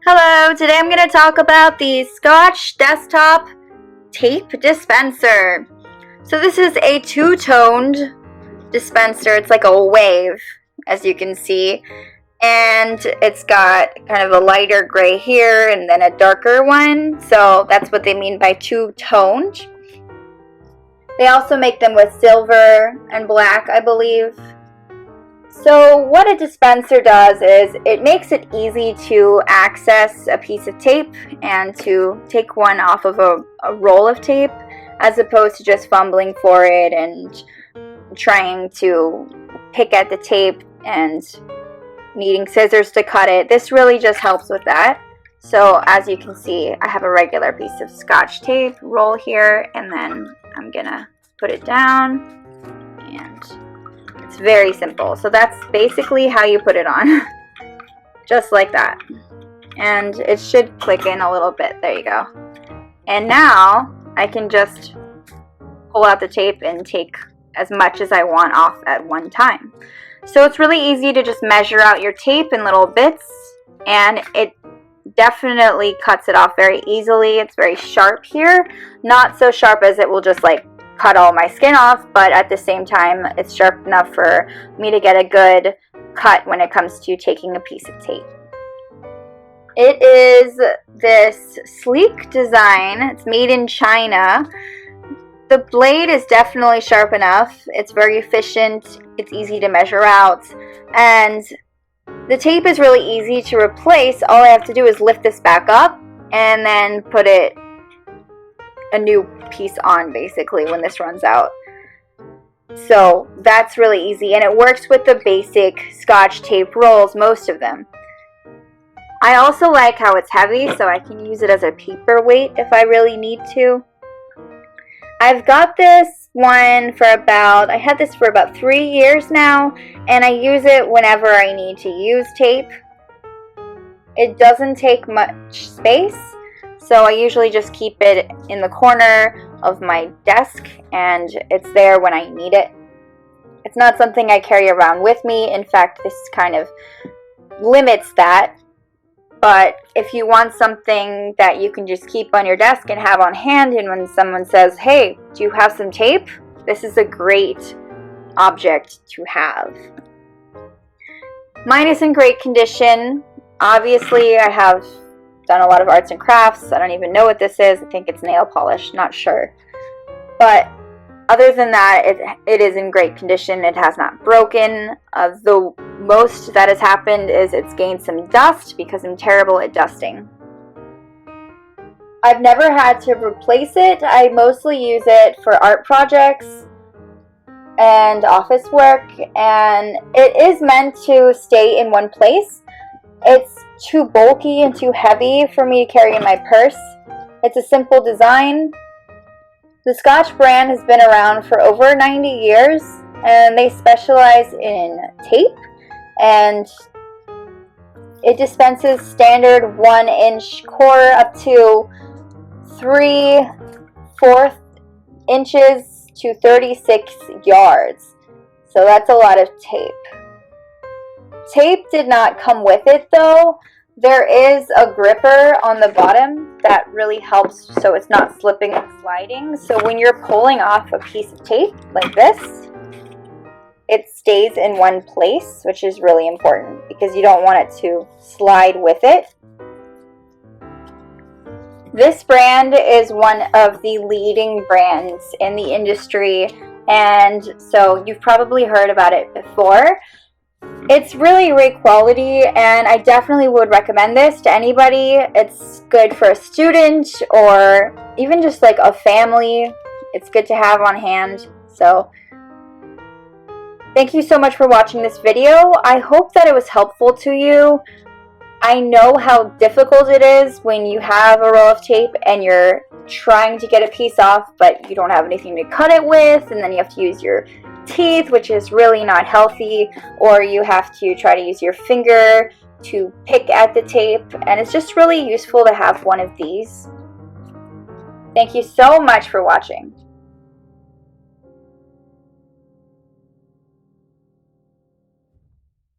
Hello, today I'm going to talk about the Scotch desktop tape dispenser. So this is a two-toned dispenser. It's like a wave, as you can see. And it's got kind of a lighter gray here and then a darker one. So that's what they mean by two-toned. They also make them with silver and black, I believe. So what a dispenser does is it makes it easy to access a piece of tape and to take one off of a roll of tape, as opposed to just fumbling for it and trying to pick at the tape and needing scissors to cut it. This really just helps with that. So as you can see, I have a regular piece of Scotch tape roll here, and then I'm gonna put it down, and it's very simple. So that's basically how you put it on. Just like that. And it should click in a little bit. There you go. And now I can just pull out the tape and take as much as I want off at one time. So it's really easy to just measure out your tape in little bits, and it definitely cuts it off very easily. It's very sharp here. Not so sharp as it will just like cut all my skin off, but at the same time it's sharp enough for me to get a good cut when it comes to taking a piece of tape. It is this sleek design. It's made in China. The blade is definitely sharp enough. It's very efficient. It's easy to measure out, and the tape is really easy to replace. All I have to do is lift this back up and then put it a new piece on, basically, when this runs out. So that's really easy, and it works with the basic Scotch tape rolls, most of them. I also like how it's heavy, so I can use it as a paperweight if I really need to. I've got this one for I had this for about 3 years now, and I use it whenever I need to use tape. It doesn't take much space, so I usually just keep it in the corner of my desk, and it's there when I need it. It's not something I carry around with me. In fact, this kind of limits that. But if you want something that you can just keep on your desk and have on hand, and when someone says, "Hey, do you have some tape?" this is a great object to have. Mine is in great condition. Obviously, I have done a lot of arts and crafts. I don't even know what this is. I think it's nail polish, not sure. But other than that, it is in great condition. It has not broken. The most that has happened is it's gained some dust because I'm terrible at dusting. I've never had to replace it. I mostly use it for art projects and office work, and it is meant to stay in one place. It's too bulky and too heavy for me to carry in my purse. It's a simple design. The Scotch brand has been around for over 90 years, and they specialize in tape, and it dispenses standard 1-inch core up to 3/4 inches to 36 yards. So that's a lot of tape. Tape did not come with it though. There is a gripper on the bottom that really helps so it's not slipping and sliding. So when you're pulling off a piece of tape like this, it stays in one place, which is really important because you don't want it to slide with it. This brand is one of the leading brands in the industry, and so you've probably heard about it before. It's really great quality, and I definitely would recommend this to anybody. It's good for a student or even just like a family. It's good to have on hand. So thank you so much for watching this video. I hope that it was helpful to you. I know how difficult it is when you have a roll of tape and you're trying to get a piece off, but you don't have anything to cut it with, and then you have to use your teeth, which is really not healthy, or you have to try to use your finger to pick at the tape, and it's just really useful to have one of these. Thank you so much for watching.